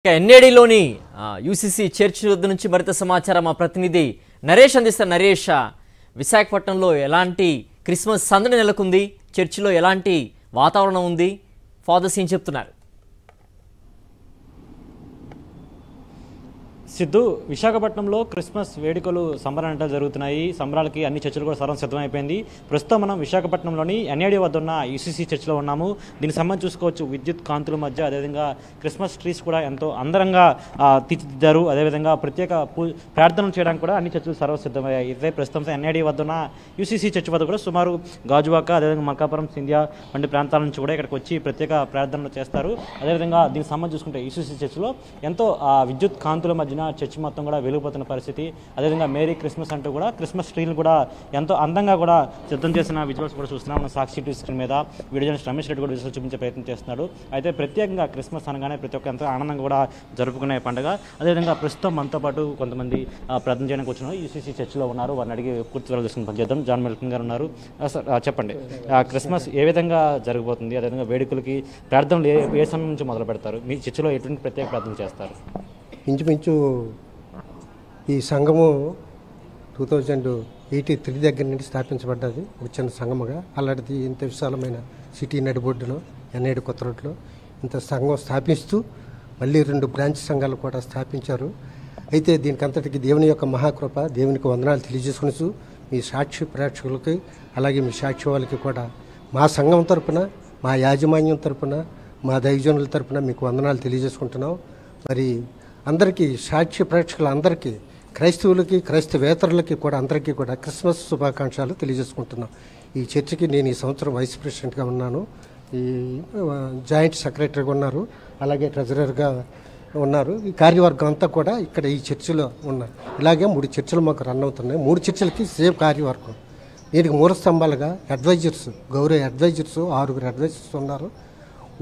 ఎన్ఏడిలోని UCC church వద్ద నుంచి మరింత సమాచారం మా ప్రతినిధి నరేష్ అందిస్తారు. నరేష్, విశాఖపట్నంలో ఎలాంటి క్రిస్మస్ సందడి నెలకొంది? చర్చిలో ఎలాంటి వాతావరణం ఉంది? ఫాదర్స్ ఏం చెప్తున్నారు? సిద్ధు, విశాఖపట్నంలో క్రిస్మస్ వేడుకలు సంబరాలు జరుగుతున్నాయి. సంబరాలకి అన్ని చర్చలు కూడా సర్వం సిద్ధమైపోయింది. ప్రస్తుతం మనం విశాఖపట్నంలోని ఎన్ఐడి వద్ద ఉన్న యూసీసీ చర్చిలో ఉన్నాము. దీనికి సంబంధించి చూసుకోవచ్చు, విద్యుత్ కాంతుల మధ్య అదేవిధంగా క్రిస్మస్ ట్రీస్ కూడా ఎంతో అందంగా తీర్చిదిద్దారు. అదేవిధంగా ప్రత్యేక ప్రార్థనలు చేయడానికి కూడా అన్ని చర్చలు సర్వ సిద్ధమయ్యాయి. ఇదే ప్రస్తుతం ఎన్ఐడి వద్ద ఉన్న యూసీసీ చర్చ్ వద్ద కూడా సుమారు గాజువాక, అదేవిధంగా మల్కాపురం, సింధ్యా వంటి ప్రాంతాల నుంచి కూడా ఇక్కడికి వచ్చి ప్రత్యేక ప్రార్థనలు చేస్తారు. అదేవిధంగా దీనికి సంబంధించి చూసుకుంటే యూసీసీ చర్చిలో ఎంతో విద్యుత్ కాంతుల మధ్యన చర్చి మొత్తం కూడా వెలిగిపోతున్న పరిస్థితి. అదేవిధంగా మేరీ క్రిస్మస్ అంటూ కూడా క్రిస్మస్ ట్రీలు కూడా ఎంతో అందంగా కూడా సిద్ధం చేసిన విజువల్స్ కూడా చూస్తున్నాం. మన సాక్షి టీవీ స్క్రీన్ మీద వీడియో జర్నలిస్ట్ రమేష్ రెడ్డి కూడా విజువల్స్ చూపించే ప్రయత్నం చేస్తున్నాడు. అయితే ప్రత్యేకంగా క్రిస్మస్ అనగానే ప్రతి ఒక్క ఎంతో ఆనందంగా కూడా జరుపుకునే పండుగ. అదేవిధంగా ప్రస్తుతం మనతో పాటు కొంతమంది ప్రార్థన చేయడానికి వచ్చిన యూసీసీ చర్చిలో ఉన్నారు. వారిని అడిగి పూర్తి వివరాలు తీసుకుని పనిచేద్దాం. జాన్ మెల్టన్ గారు ఉన్నారు. సార్, చెప్పండి, క్రిస్మస్ ఏ విధంగా జరగబోతుంది? అదేవిధంగా వేడుకలకి ప్రార్థనలు ఏ సమయం నుంచి మొదలు పెడతారు? మీ చర్చిలో ఎటువంటి ప్రత్యేక ప్రార్థన చేస్తారు? ఇంచుమించు ఈ సంఘము 2083 దగ్గర నుండి స్థాపించబడ్డది. వచ్చిన సంఘముగా అలాంటిది ఇంత విశాలమైన సిటీ నడిబొడ్డులో ఎన్ఐడి కొత్త రోడ్లో ఇంత సంఘం స్థాపిస్తూ మళ్ళీ 2 బ్రాంచ్ సంఘాలు కూడా స్థాపించారు. అయితే దీనికి అంతటికి దేవుని యొక్క మహాకృప, దేవునికి వందనాలు తెలియజేసుకుని మీ సాక్షి ప్రేక్షకులకి అలాగే మీ సాక్షి వాళ్ళకి కూడా మా సంఘం తరపున, మా యాజమాన్యం తరపున, మా దైవజనుల తరపున మీకు వందనాలు తెలియజేసుకుంటున్నాం. మరి అందరికీ, సాక్షి ప్రేక్షకులందరికీ, క్రైస్తవులకి, క్రైస్తవేతరులకి కూడా అందరికీ కూడా క్రిస్మస్ శుభాకాంక్షలు తెలియజేసుకుంటున్నాం. ఈ చర్చికి నేను ఈ సంవత్సరం వైస్ ప్రెసిడెంట్గా ఉన్నాను, ఈ జాయింట్ సెక్రటరీగా ఉన్నారు, అలాగే ట్రెజరర్గా ఉన్నారు. ఈ కార్యవర్గం అంతా కూడా ఇక్కడ ఈ చర్చిలో ఉన్నారు. ఇలాగే 3 చర్చలు మాకు రన్ అవుతున్నాయి. 3 చర్చలకి సేమ్ కార్యవర్గం. దీనికి 3 స్తంభాలుగా అడ్వైజర్స్, గౌరవ అడ్వైజర్స్ 6 అడ్వైజర్స్ ఉన్నారు.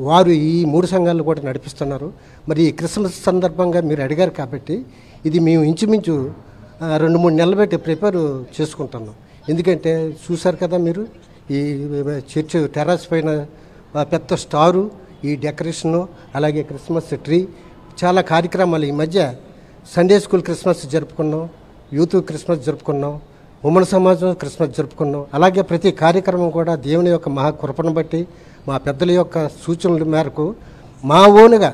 వారు ఈ 3 సంఘాలను కూడా నడిపిస్తున్నారు. మరి ఈ క్రిస్మస్ సందర్భంగా మీరు అడిగారు కాబట్టి ఇది మేము ఇంచుమించు 2-3 నెలలు పెట్టి ప్రిపేర్ చేసుకుంటున్నాం. ఎందుకంటే చూశారు కదా మీరు, ఈ చర్చ్ టెర్రస్ పైన పెద్ద స్టారు, ఈ డెకరేషను, అలాగే క్రిస్మస్ ట్రీ, చాలా కార్యక్రమాలు. ఈ మధ్య సండే స్కూల్ క్రిస్మస్ జరుపుకున్నాం, యూత్ క్రిస్మస్ జరుపుకున్నాం, ఉమ్మడి సమాజం క్రిస్మస్ జరుపుకున్నాం. అలాగే ప్రతి కార్యక్రమం కూడా దేవుని యొక్క మహాకృపను బట్టి, మా పెద్దల యొక్క సూచనల మేరకు మా ఓనుగా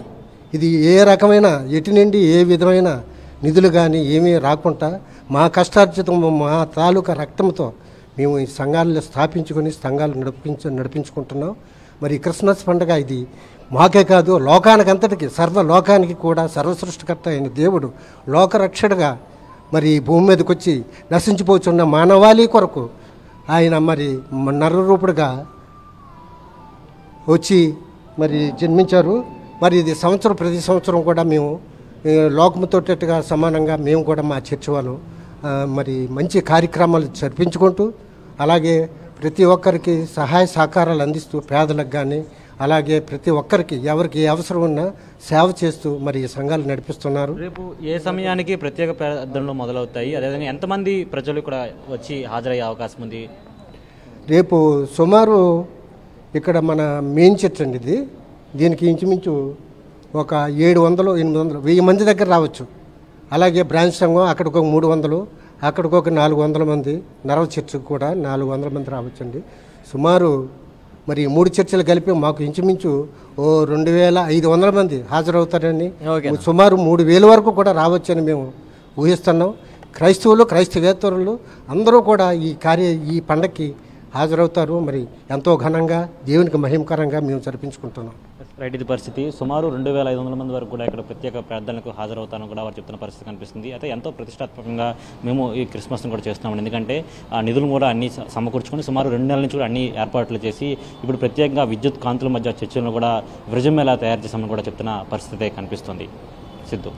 ఇది ఏ రకమైన ఎటు నుండి ఏ విధమైన నిధులు కానీ ఏమీ రాకుండా మా కష్టార్జితం, మా తాలూకా రక్తంతో మేము ఈ సంఘాలను స్థాపించుకొని సంఘాలు నడిపించుకుంటున్నాం. మరి క్రిస్మస్ పండుగ ఇది మాకే కాదు, లోకానికి అంతటికి, సర్వలోకానికి కూడా సర్వసృష్టికర్త అయిన దేవుడు లోకరక్షడుగా మరి భూమి మీదకి వచ్చి నశించిపోతున్న మానవాళి కొరకు ఆయన మరి నరరూపుడుగా వచ్చి మరి జన్మించారు. మరి ఇది ప్రతి సంవత్సరం కూడా మేము లోకముతోటట్టుగా సమానంగా మేము కూడా మా చర్చి వాళ్ళు మరి మంచి కార్యక్రమాలు జరిపించుకుంటూ, అలాగే ప్రతి ఒక్కరికి సహాయ సహకారాలు అందిస్తూ, పేదలకు కానీ అలాగే ప్రతి ఒక్కరికి ఎవరికి ఏ అవసరం ఉన్నా సేవ చేస్తూ మరి ఈ సంఘాలు నడిపిస్తున్నారు. రేపు ఏ సమయానికి ప్రత్యేక ప్రార్థనలు మొదలవుతాయి? అదేవిధంగా ఎంతమంది ప్రజలు ఇక్కడ వచ్చి హాజరయ్యే అవకాశం ఉంది? రేపు సుమారు ఇక్కడ మన మెయిన్ చర్చ్ అండి ఇది. దీనికి ఇంచుమించు ఒక 700, 800, 1000 మంది దగ్గర రావచ్చు. అలాగే బ్రాంచ్ సంఘం అక్కడికి ఒక 300, అక్కడికి ఒక 400 మంది, నరవ చర్చికి కూడా 400 మంది రావచ్చండి. సుమారు మరి 3 చర్చలు కలిపి మాకు ఇంచుమించు 2500 మంది హాజరవుతారని, సుమారు 3000 వరకు కూడా రావచ్చని మేము ఊహిస్తున్నాం. క్రైస్తవులు, క్రైస్తవేతరులు అందరూ కూడా ఈ పండగకి హాజరవుతారు. మరి ఎంతో ఘనంగా దేవునికి మహిమకరంగా మేము జరిపించుకుంటున్నాం. రైట్, ఇది పరిస్థితి. సుమారు 2500 మంది వరకు కూడా ఇక్కడ ప్రత్యేక ప్రార్థనలకు హాజరవుతాను కూడా వారు చెప్తున్న పరిస్థితి కనిపిస్తుంది. అయితే ఎంతో ప్రతిష్టాత్మకంగా మేము ఈ క్రిస్మస్ను కూడా చేస్తున్నాం. ఎందుకంటే ఆ నిధులు కూడా అన్ని సమకూర్చుకొని సుమారు 2 నెలల నుంచి కూడా అన్ని ఏర్పాట్లు చేసి ఇప్పుడు ప్రత్యేకంగా విద్యుత్ కాంతుల మధ్య చర్చలను కూడా విరజమేలా తయారు చేశామని కూడా చెప్తున్న పరిస్థితి కనిపిస్తుంది. సిద్ధు.